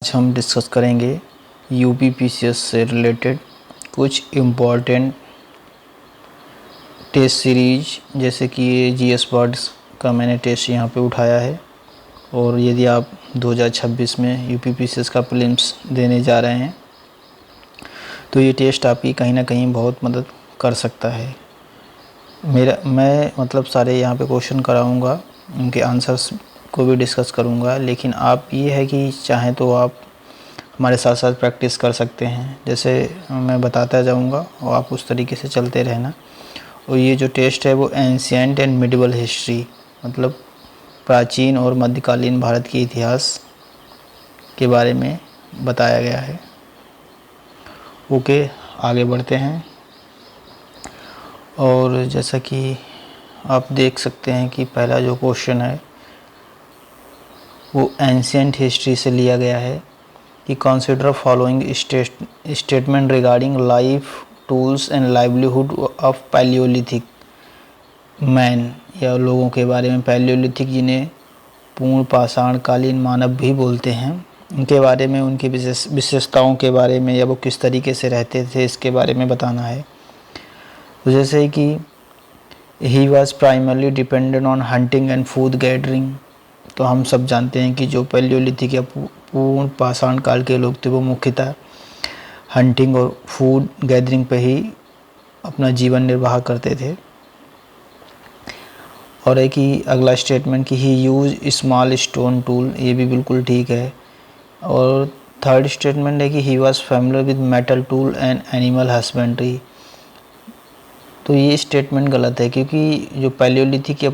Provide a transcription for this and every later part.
आज हम डिस्कस करेंगे यूपीपीसीएस से रिलेटेड कुछ इम्पॉर्टेंट टेस्ट सीरीज, जैसे कि ये जीएस वर्ड्स का मैंने टेस्ट यहाँ पे उठाया है। और यदि आप 2026 में यूपीपीसीएस का प्रीलिम्स देने जा रहे हैं तो ये टेस्ट आपकी कहीं ना कहीं बहुत मदद कर सकता है। मैं सारे यहाँ पे क्वेश्चन कराऊँगा, उनके आंसर्स को भी डिस्कस करूँगा, लेकिन आप ये है कि चाहें तो आप हमारे साथ साथ प्रैक्टिस कर सकते हैं। जैसे मैं बताता जाऊंगा और आप उस तरीके से चलते रहना। और ये जो टेस्ट है वो एंशिएंट एंड मिडिवल हिस्ट्री, मतलब प्राचीन और मध्यकालीन भारत के इतिहास के बारे में बताया गया है। ओके, आगे बढ़ते हैं। और जैसा कि आप देख सकते हैं कि पहला जो क्वेश्चन है वो एंशिएंट हिस्ट्री से लिया गया है कि consider following statement regarding life, tools and livelihood of Palaeolithic man, या लोगों के बारे में, पैलियोलिथिक जिन्हें पूर्ण पाषाणकालीन मानव भी बोलते हैं, उनके बारे में, उनकी विशेषताओं के बारे में, या वो किस तरीके से रहते थे, इसके बारे में बताना है। तो जैसे कि he was primarily dependent on hunting and food gathering, तो हम सब जानते हैं कि जो पैलियोलिथिक या पूर्ण पाषाण काल के लोग थे वो मुख्यतः हंटिंग और फूड गैदरिंग पे ही अपना जीवन निर्वाह करते थे। और एक ही अगला स्टेटमेंट कि ही यूज स्मॉल स्टोन टूल, ये भी बिल्कुल ठीक है। और थर्ड स्टेटमेंट है कि he was familiar with metal tool and animal husbandry, तो ये स्टेटमेंट गलत है, क्योंकि जो पैलियोलिथिक या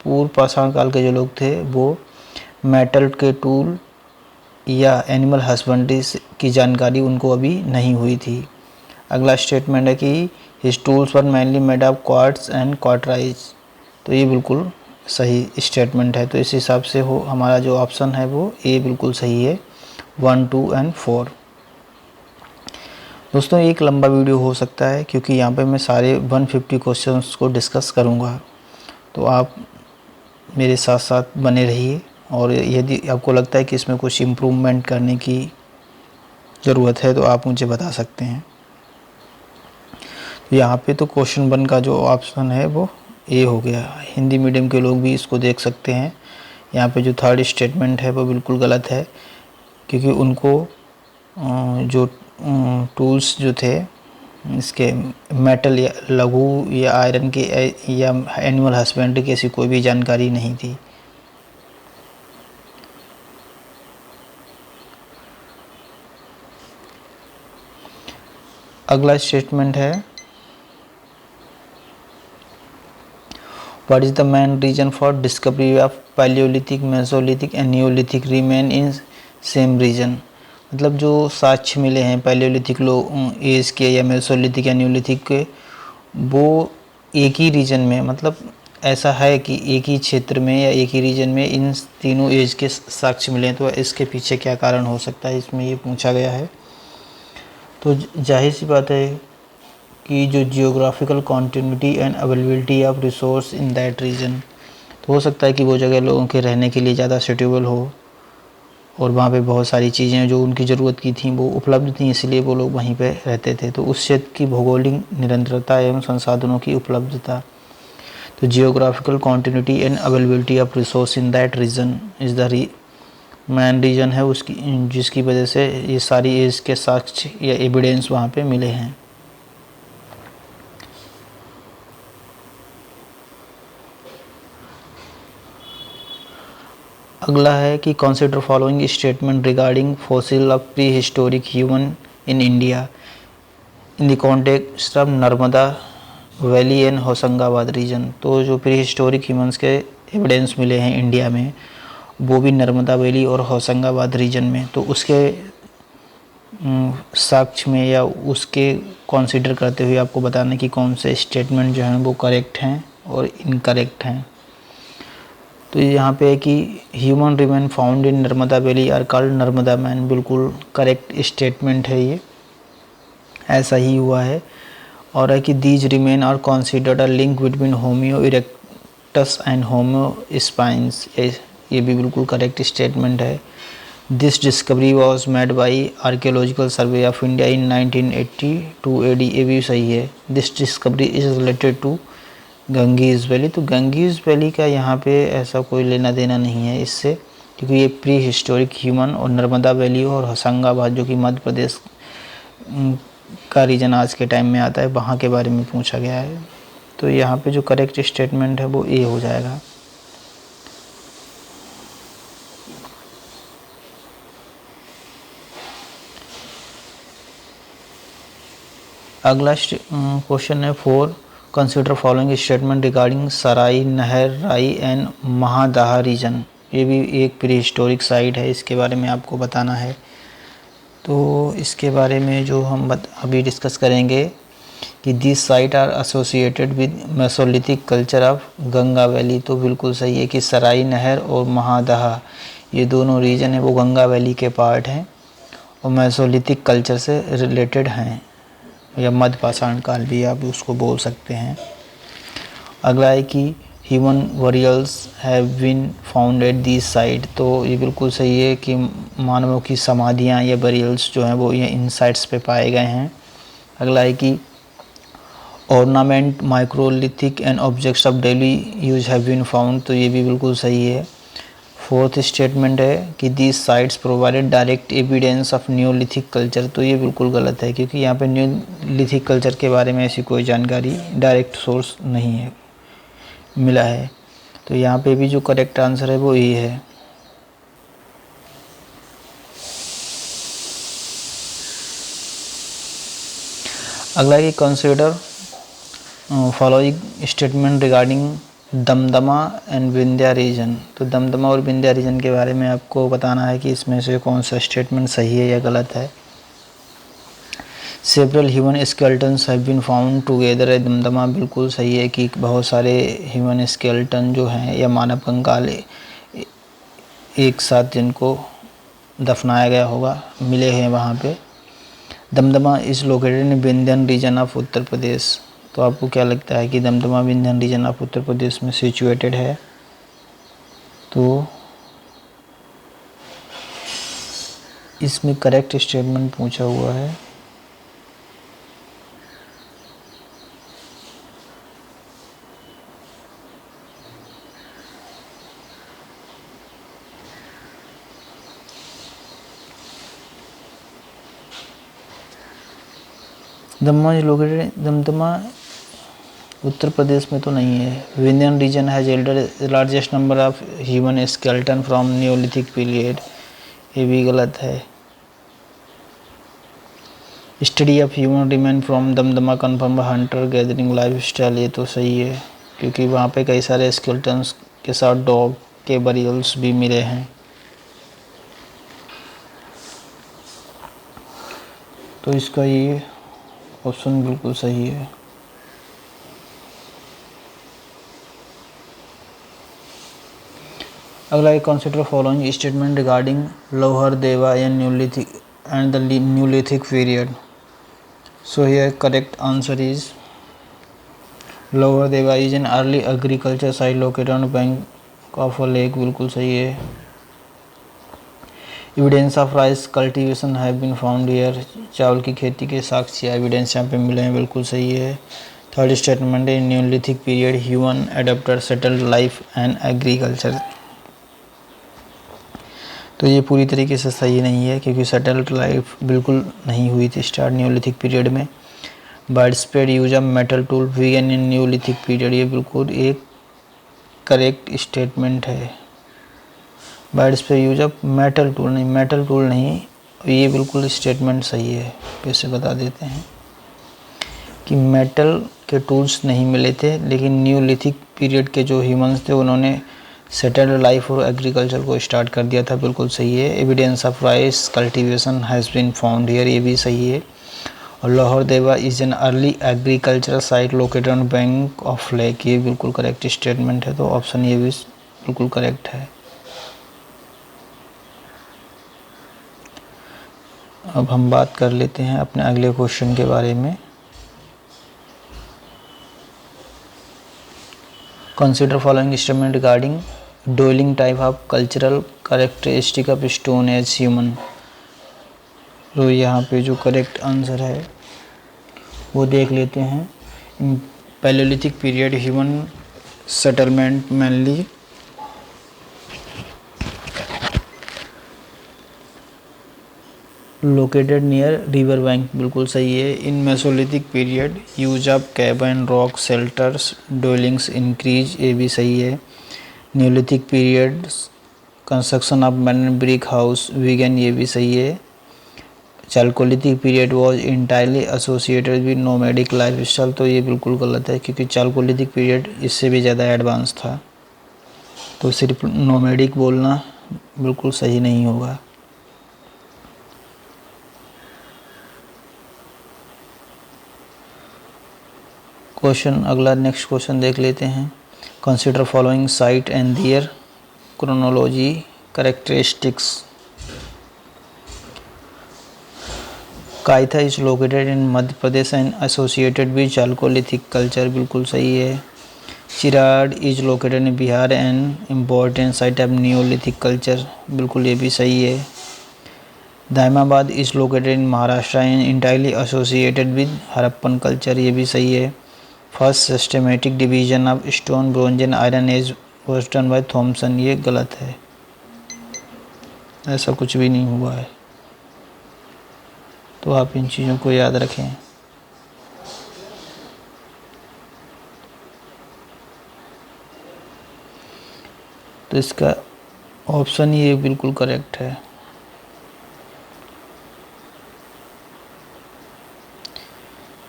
पूर्व पाषाण काल के जो लोग थे वो मेटल के टूल या एनिमल हस्बेंड्री की जानकारी उनको अभी नहीं हुई थी। अगला स्टेटमेंट है कि his tools were mainly made of quartz and quartzite, तो ये बिल्कुल सही स्टेटमेंट है। तो इस हिसाब से हो हमारा जो ऑप्शन है वो ए बिल्कुल सही है, 1, 2 एंड 4। दोस्तों, एक लंबा वीडियो हो सकता है क्योंकि यहाँ पे मैं सारे 150 क्वेश्चंस को डिस्कस करूँगा, तो आप मेरे साथ साथ बने रहिए। और यदि आपको लगता है कि इसमें कुछ इम्प्रूवमेंट करने की ज़रूरत है तो आप मुझे बता सकते हैं। तो यहाँ पे तो क्वेश्चन 1 का जो ऑप्शन है वो ए हो गया। हिंदी मीडियम के लोग भी इसको देख सकते हैं। यहाँ पे जो थर्ड स्टेटमेंट है वो बिल्कुल गलत है, क्योंकि उनको जो टूल्स जो थे इसके मेटल या लघु या आयरन के या एनिमल हस्बेंड्री की ऐसी कोई भी जानकारी नहीं थी। अगला स्टेटमेंट है what is the main reason for discovery of palaeolithic, mesolithic and neolithic remain in same region, मतलब जो साक्ष्य मिले हैं पैलियोलिथिक एज के या मेसोलिथिक या नियोलिथिक के, वो एक ही रीजन में, मतलब ऐसा है कि एक ही क्षेत्र में या एक ही रीजन में इन तीनों एज के साक्ष्य मिले हैं। तो इसके पीछे क्या कारण हो सकता है, इसमें ये पूछा गया है। तो जाहिर सी बात है कि जो geographical continuity and availability of resource in that region, तो हो सकता है कि वो जगह लोगों के रहने के लिए ज़्यादा सूटेबल हो और वहाँ पे बहुत सारी चीज़ें जो उनकी ज़रूरत की थी वो उपलब्ध थी, इसलिए वो लोग वहीं पे रहते थे। तो उस क्षेत्र की भौगोलिक निरंतरता एवं संसाधनों की उपलब्धता, तो geographical continuity and availability of resource in that region is the main reason है उसकी, जिसकी वजह से ये सारी एज के साक्ष्य या एविडेंस वहाँ पे मिले हैं। अगला है कि consider following statement regarding fossil of pre historic human in India in the context of Narmada valley and Hoshangabad region, तो जो प्री हिस्टोरिक ह्यूमंस के एविडेंस मिले हैं इंडिया में वो भी नर्मदा वैली और होशंगाबाद रीजन में, तो उसके साक्ष्य में या उसके कंसीडर करते हुए आपको बताना कि कौन से स्टेटमेंट जो हैं वो करेक्ट हैं और इनकरेक्ट हैं। तो यहाँ पे है कि human remain found in Narmada valley are called Narmada man, बिल्कुल करेक्ट स्टेटमेंट है, ये ऐसा ही हुआ है। और है कि these remain are considered a link between homo erectus and homo sapiens, ये भी बिल्कुल करेक्ट स्टेटमेंट है। This discovery was made by archaeological survey of India in 1982 AD, ये भी सही है। This discovery is related to Ganges valley, तो Ganges valley का यहाँ पे ऐसा कोई लेना देना नहीं है इससे, क्योंकि ये प्री हिस्टोरिक ह्यूमन और नर्मदा वैली और होशंगाबाद जो कि मध्य प्रदेश का रीजन आज के टाइम में आता है, वहाँ के बारे में पूछा गया है। तो यहाँ पे जो करेक्ट स्टेटमेंट है वो ए हो जाएगा। अगला क्वेश्चन है 4, कंसिडर फॉलोइंग स्टेटमेंट रिगार्डिंग सराई, नहर, राई एंड महादाहा रीजन। ये भी एक प्री हिस्टोरिक साइट है, इसके बारे में आपको बताना है। तो इसके बारे में जो हम अभी डिस्कस करेंगे कि this site are associated with mesolithic culture of Ganga valley, तो बिल्कुल सही है कि सराई नहर और महादाहा ये दोनों रीजन है वो गंगा वैली के पार्ट हैं और मेसोलिथिक कल्चर से रिलेटेड हैं, या मध्य पाषाण काल भी आप उसको बोल सकते हैं। अगला है कि human burials have been found at this site, तो ये बिल्कुल सही है कि मानवों की समाधियाँ या बरियल्स जो हैं वो ये इन साइट्स पे पाए गए हैं। अगला है कि ornament, microlithic and objects of daily use have been found, तो ये भी बिल्कुल सही है। फोर्थ स्टेटमेंट है कि these sites provided direct evidence of Neolithic culture, तो ये बिल्कुल गलत है, क्योंकि यहाँ पे न्यूलिथिक कल्चर के बारे में ऐसी कोई जानकारी डायरेक्ट सोर्स नहीं है मिला है। तो यहाँ पे भी जो करेक्ट आंसर है वो ये है। अगला है कि consider following statement regarding Damdama and Vindhya region, तो दमदमा और विंध्या रीजन के बारे में आपको बताना है कि इसमें से कौन सा स्टेटमेंट सही है या गलत है। Several human skeletons have been found together at Damdama, बिल्कुल सही है कि बहुत सारे ह्यूमन स्केल्टन जो हैं या मानव कंकाल एक साथ जिनको दफनाया गया होगा मिले हैं वहाँ पे। Damdama is located in Vindhyan region of Uttar Pradesh, तो आपको क्या लगता है कि दमदमा विंध्यन रीजन ऑफ उत्तर प्रदेश में सिचुएटेड है? तो इसमें करेक्ट स्टेटमेंट पूछा हुआ है। दमदमा इज लोकेटेड, दमदमा उत्तर प्रदेश में तो नहीं है। Vindhyan region has elder largest number of human skeleton from neolithic period, ये भी गलत है। Study of human remain from Damdama confirm hunter gathering life style, ये तो सही है, क्योंकि वहाँ पे कई सारे स्केल्टन्स के साथ डॉग के बरियल्स भी मिले हैं। तो इसका ये ऑप्शन बिल्कुल सही है। अगला एक consider following statement regarding Lahuradewa and neolithic and the neolithic period, so here correct answer is Lahuradewa is an early agriculture site located on bank of a lake, बिल्कुल सही है। Evidence of rice cultivation have been found here, चावल की खेती के साक्ष्य evidence यहाँ पे मिले हैं, बिल्कुल सही है। Third statement in neolithic period human adapted settled life and agriculture, तो ये पूरी तरीके से सही नहीं है, क्योंकि सेटल्ड लाइफ बिल्कुल नहीं हुई थी स्टार्ट न्यूलिथिक पीरियड में। Wide spread use of metal tool began in neolithic period, ये बिल्कुल एक करेक्ट स्टेटमेंट है। Wide spread use of metal tool नहीं, ये बिल्कुल स्टेटमेंट सही है। कैसे बता देते हैं कि मेटल के टूल्स नहीं मिले थे, लेकिन न्यूलिथिक पीरियड के जो ह्यूमंस थे उन्होंने सेटल्ड लाइफ और एग्रीकल्चर को स्टार्ट कर दिया था, बिल्कुल सही है। Evidence of rice cultivation has been found here, ये भी सही है। और Lahuradewa is an early agricultural site located on bank of lake, ये बिल्कुल करेक्ट स्टेटमेंट है, तो ऑप्शन ये भी बिल्कुल करेक्ट है। अब हम बात कर लेते हैं अपने अगले क्वेश्चन के बारे में। Consider following statement regarding dwelling type of cultural characteristic of stone age human. तो यहाँ पे जो करेक्ट आंसर है वो देख लेते हैं। Paleolithic period human settlement mainly located near river bank, बिल्कुल सही है। In mesolithic period use of कैबन रॉक शेल्टर्स डोइलिंग्स इंक्रीज, ये भी सही है। Neolithic period construction of mud brick house began, ये भी सही है। Chalcolithic period was entirely associated with nomadic life style, तो ये बिल्कुल गलत है क्योंकि चालकोलिथिक पीरियड इससे भी ज़्यादा एडवांस था, तो सिर्फ नोमैडिक बोलना बिल्कुल सही नहीं होगा। क्वेश्चन अगला नेक्स्ट क्वेश्चन देख लेते हैं। Consider following site and their chronology characteristics. Kayatha is located in Madhya Pradesh and associated with chalcolithic culture, बिल्कुल सही है। Chirand is located in Bihar and important site of neolithic culture, बिल्कुल ये भी सही है। Daimabad is located in Maharashtra and entirely associated with Harappan culture, ये भी सही है। First systematic division of stone bronze and iron age was done by Thomsen, ये गलत है, ऐसा कुछ भी नहीं हुआ है, तो आप इन चीज़ों को याद रखें। तो इसका ऑप्शन ये बिल्कुल करेक्ट है।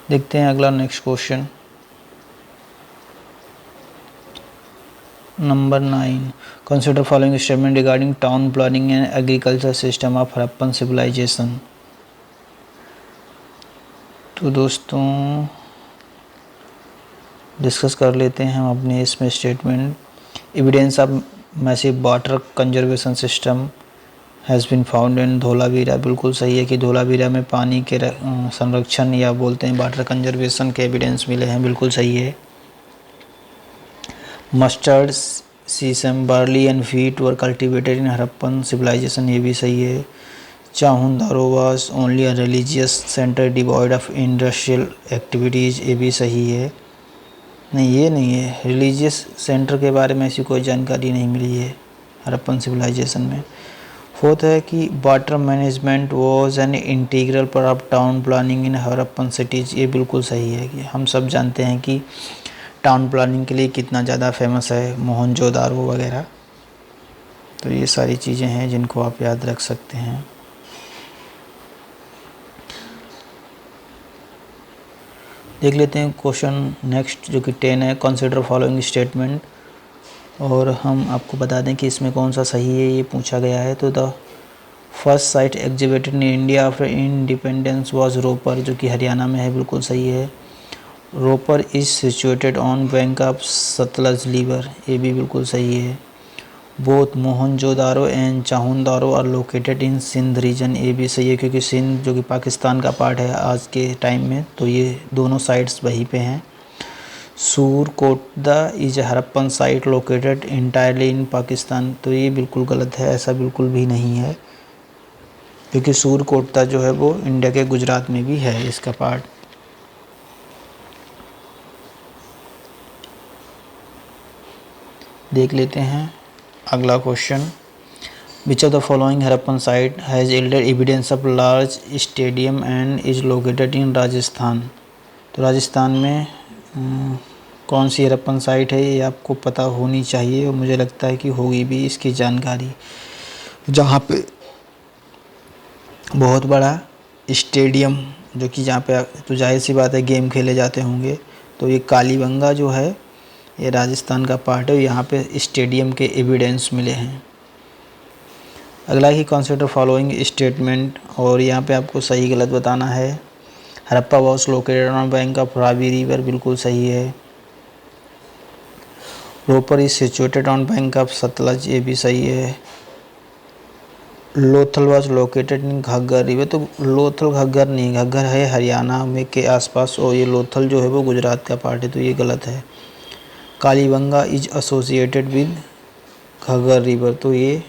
देखते हैं अगला next question number 9। Consider following statement regarding town planning and agriculture system of Harappan civilisation. तो दोस्तों डिस्कस कर लेते हैं हम अपने इसमें statement. Evidence of massive water conservation system has been found in Dholavira, बिल्कुल सही है कि धोलावीरा में पानी के संरक्षण या बोलते हैं वाटर कंजर्वेशन के एविडेंस मिले हैं, बिल्कुल सही है। Mustard sesame barley and wheat were cultivated in Harappan civilization, ये भी सही है। Chanhudaro was only a religious centre devoid of industrial activities, ये भी सही है। नहीं, ये नहीं है, रिलीजियस सेंटर के बारे में ऐसी कोई जानकारी नहीं मिली है हड़प्पन सिविलाइजेशन में। फोर्थ है कि water management was an integral part of town planning in Harappan cities, ये बिल्कुल सही है कि हम सब जानते हैं कि टाउन प्लानिंग के लिए कितना ज़्यादा फेमस है मोहनजोदारो वगैरह, तो ये सारी चीज़ें हैं जिनको आप याद रख सकते हैं। देख लेते हैं क्वेश्चन नेक्स्ट जो कि 10 है। कंसिडर फॉलोइंग स्टेटमेंट, और हम आपको बता दें कि इसमें कौन सा सही है, ये पूछा गया है। तो the first site exhibited in India after independence was Ropar, जो कि हरियाणा में है, बिल्कुल सही है। Ropar is situated on bank of Sutlej river, ये भी बिल्कुल सही है। Both Mohenjodaro and Chanhudaro are located in Sindh region, ये भी सही है क्योंकि सिंध जो कि पाकिस्तान का पार्ट है आज के टाइम में, तो ये दोनों साइट्स वहीं पे हैं। Surkotada is Harappan site located entirely in Pakistan, तो ये बिल्कुल गलत है, ऐसा बिल्कुल भी नहीं है क्योंकि सूरकोटदा जो है वो इंडिया के गुजरात में भी है इसका पार्ट। देख लेते हैं अगला question. Which of the following Harappan site has yielded evidence of large stadium and is located इन राजस्थान। तो राजस्थान में कौन सी हड़प्पन साइट है ये आपको पता होनी चाहिए और मुझे लगता है कि होगी भी इसकी जानकारी, जहाँ पे बहुत बड़ा स्टेडियम जो कि जहाँ पे तो जाहिर सी बात है गेम खेले जाते होंगे, तो ये कालीबंगा जो है ये राजस्थान का पार्ट है, यहाँ पे स्टेडियम के एविडेंस मिले हैं। अगला ही कंसिडर फॉलोइंग स्टेटमेंट, और यहाँ पे आपको सही गलत बताना है। Harappa was located on bank of Ravi river, बिल्कुल सही है। Ropar is situated on bank of Sutlej, ये भी सही है। Lothal was located in Ghaggar river, तो लोथल घग्गर नहीं, घग्गर है हरियाणा में के आसपास और ये लोथल जो है वो गुजरात का पार्ट है, तो ये गलत है। Kalibangan is associated with Ghaggar river, तो ये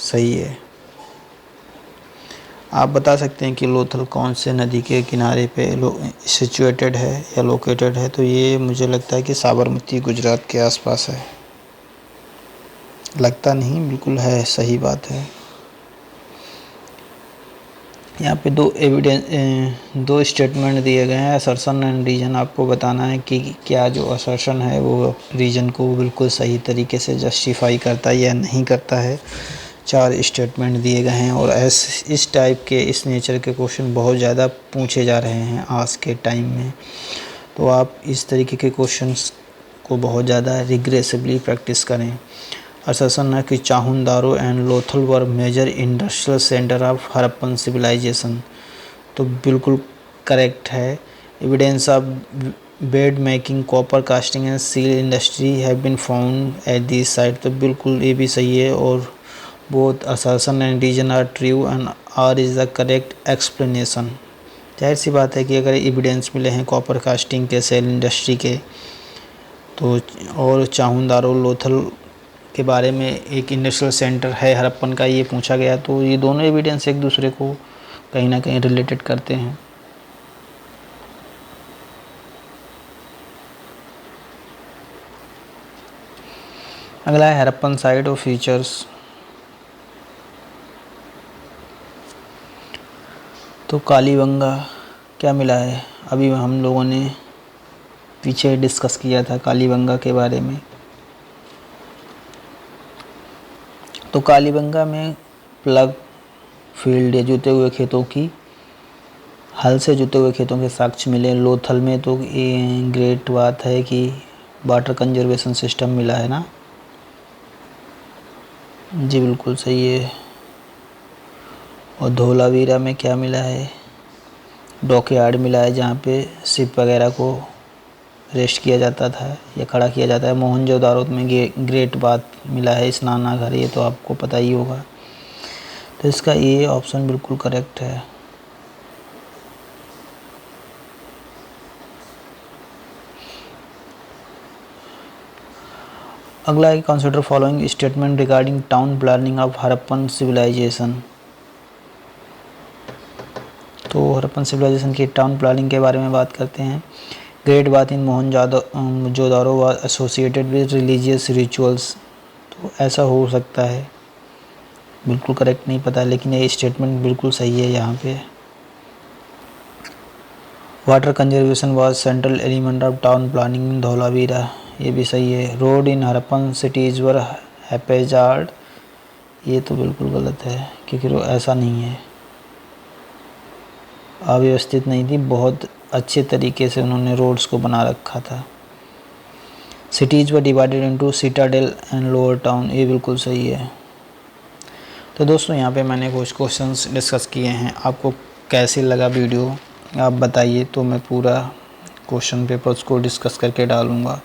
सही है। आप बता सकते हैं कि लोथल कौन से नदी के किनारे पे सिचुएटेड है या लोकेटेड है, तो ये मुझे लगता है कि साबरमती गुजरात के आसपास है। लगता नहीं, बिल्कुल है, सही बात है। यहाँ पे दो स्टेटमेंट दिए गए हैं, असर्शन एंड रीजन। आपको बताना है कि क्या जो असर्शन है वो रीजन को बिल्कुल सही तरीके से जस्टिफाई करता है या नहीं करता है। 4 स्टेटमेंट दिए गए हैं और इस टाइप के, इस नेचर के क्वेश्चन बहुत ज़्यादा पूछे जा रहे हैं आज के टाइम में। तो आप इस तरीके के क्वेश्चंस को बहुत ज़्यादा रिग्रेसिवली प्रैक्टिस करें। असर्शन है कि Chanhudaro and Lothal were major industrial centre of Harappan civilisation, तो बिल्कुल करेक्ट है। Evidence of bead making, copper casting and seal industry have been found at this site, तो बिल्कुल ये भी सही है। और both assertion and reason are true and R is the correct explanation. जाहिर सी बात है कि अगर एविडेंस मिले हैं कॉपर कास्टिंग के, सेल इंडस्ट्री के, तो और चाहुंदारो लोथल के बारे में एक इंडस्ट्रियल सेंटर है हड़प्पन का, ये पूछा गया, तो ये दोनों एविडेंस एक दूसरे को कहीं ना कहीं रिलेटेड करते हैं। अगला है हड़प्पन साइट ऑफ फीचर्स। तो कालीबंगा क्या मिला है, अभी हम लोगों ने पीछे डिस्कस किया था कालीबंगा के बारे में। तो कालीबंगा में प्लग फील्ड या जुते हुए खेतों की, हल से जुते हुए खेतों के साक्ष्य मिले। लोथल में तो ये ग्रेट बात है कि वाटर कंजर्वेशन सिस्टम मिला है ना, जी बिल्कुल सही है। और धोलावीरा में क्या मिला है, डॉकयार्ड मिला है जहाँ पे शिप वगैरह को रेस्ट किया जाता था या खड़ा किया जाता है। मोहनजोदारो में ग्रेट बात मिला है, स्नानागार, ये तो आपको पता ही होगा। तो इसका ये ऑप्शन बिल्कुल करेक्ट है। अगला है consider following statement regarding town planning of Harappan civilisation. तो हड़प्पन सिविलाइजेशन की टाउन प्लानिंग के बारे में बात करते हैं। Great bath in Mohenjodaro was associated with religious rituals, तो ऐसा हो सकता है, बिल्कुल करेक्ट नहीं पता, लेकिन ये स्टेटमेंट बिल्कुल सही है यहाँ पे। Water conservation was central element of town planning in Dholavira, ये भी सही है। रोड इन हड़प्पन सिटीज़ वर हैपेजार्ड, ये तो बिल्कुल गलत है क्योंकि ऐसा नहीं है, अव्यवस्थित नहीं थी, बहुत अच्छे तरीके से उन्होंने रोड्स को बना रखा था। Cities were divided into Citadel and lower town, ये बिल्कुल सही है। तो दोस्तों यहाँ पे मैंने कुछ क्वेश्चंस डिस्कस किए हैं, आपको कैसे लगा वीडियो आप बताइए, तो मैं पूरा क्वेश्चन पेपर्स को डिस्कस करके डालूँगा।